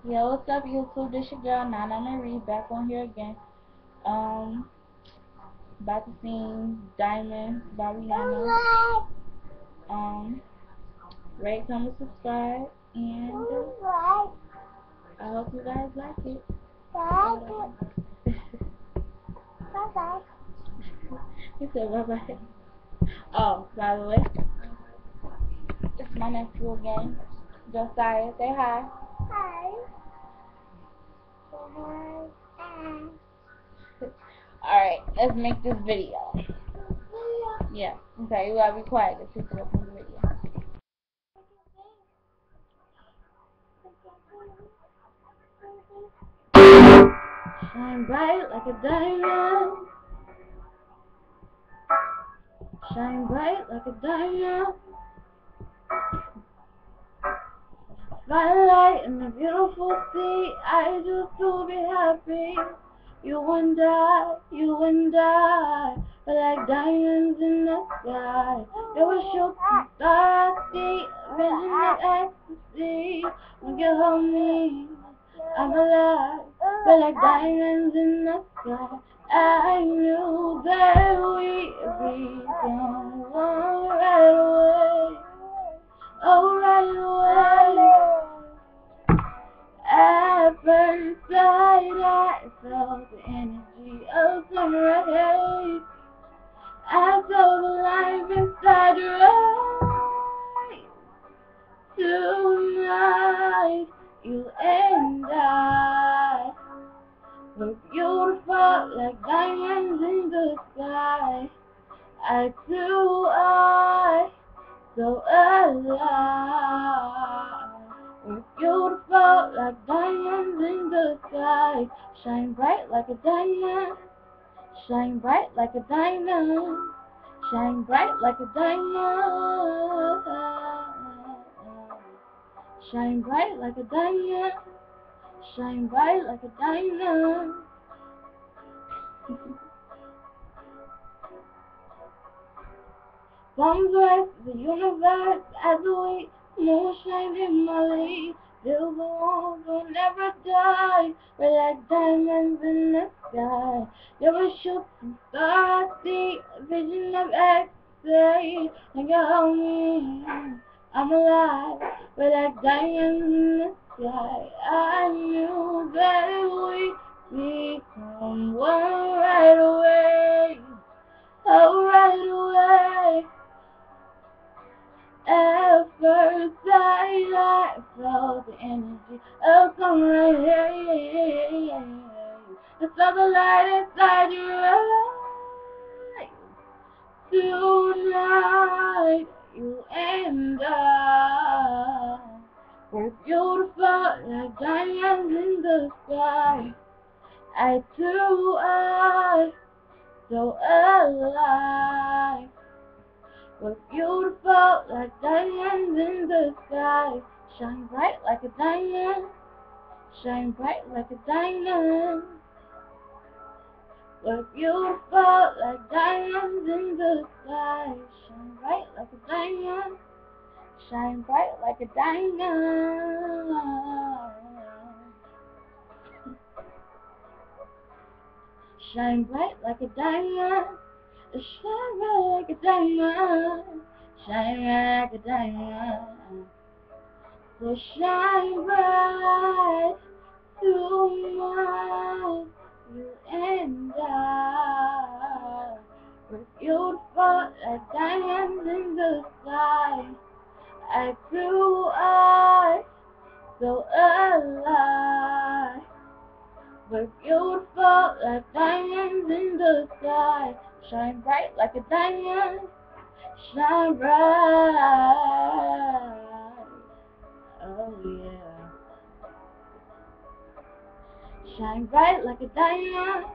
Yo, what's up, YouTube? This your girl Nana Marie back on here again. About to sing Diamonds by Rihanna. Rate, comment, subscribe, and I hope you guys like it. Bye bye. He said bye bye. Oh, by the way, it's my nephew again, Josiah. Say hi. Hi. Alright, let's make this video. Yeah, okay, you gotta be quiet to pick it up in the video. Shine bright like a diamond. Shine bright like a diamond. Spotlight in the beautiful sea. I just to be happy. You and I, we're like diamonds in the sky. You're a shooting star, the vision of ecstasy. When you hold me, I'm alive. We're like diamonds in the sky. I knew that we'd become one right away. Oh, right away. At first sight, I felt the energy of summer rays. I felt the life inside your eyes. Tonight, you and I were beautiful like diamonds in the sky. I too are so alive. We're beautiful like diamonds in the sky. Shine bright like a diamond. Shine bright like a diamond. Shine bright like a diamond. Shine bright like a diamond. Shine bright like a diamond. Thumbs right, the universe as we moonshine in my lead. Feel the warmth will never die. We're like diamonds in the sky. You're a shooting star, I see a vision of ecstasy. And you hold me, I'm alive. We're like diamonds in the sky. I knew that we'd become one right away. Oh, right away. At first sight, I felt the energy of summer rays. I saw the light inside your eyes. Tonight, you and I were beautiful like diamonds in the sky. I too are so alive. We're beautiful like diamonds in the sky. Shine bright like a diamond. Shine bright like a diamond. We're beautiful like diamonds in the sky. Shine bright like a diamond. Shine bright like a diamond. Shine bright like a diamond. Shine bright like a diamond. Shine bright like a diamond. So shine bright tonight, you and I. We're beautiful like diamonds in the sky. I too are so alive. We're beautiful like diamonds in the sky. Shine bright like a diamond. Shine bright. Oh yeah. Shine bright like a diamond.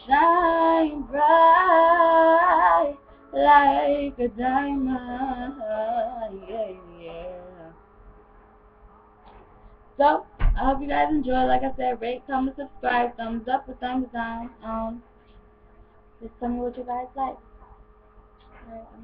Shine bright like a diamond. Yeah, yeah. So, I hope you guys enjoy. Like I said, rate, comment, subscribe, thumbs up or thumbs down. Just tell me what you guys like. Alright, I'm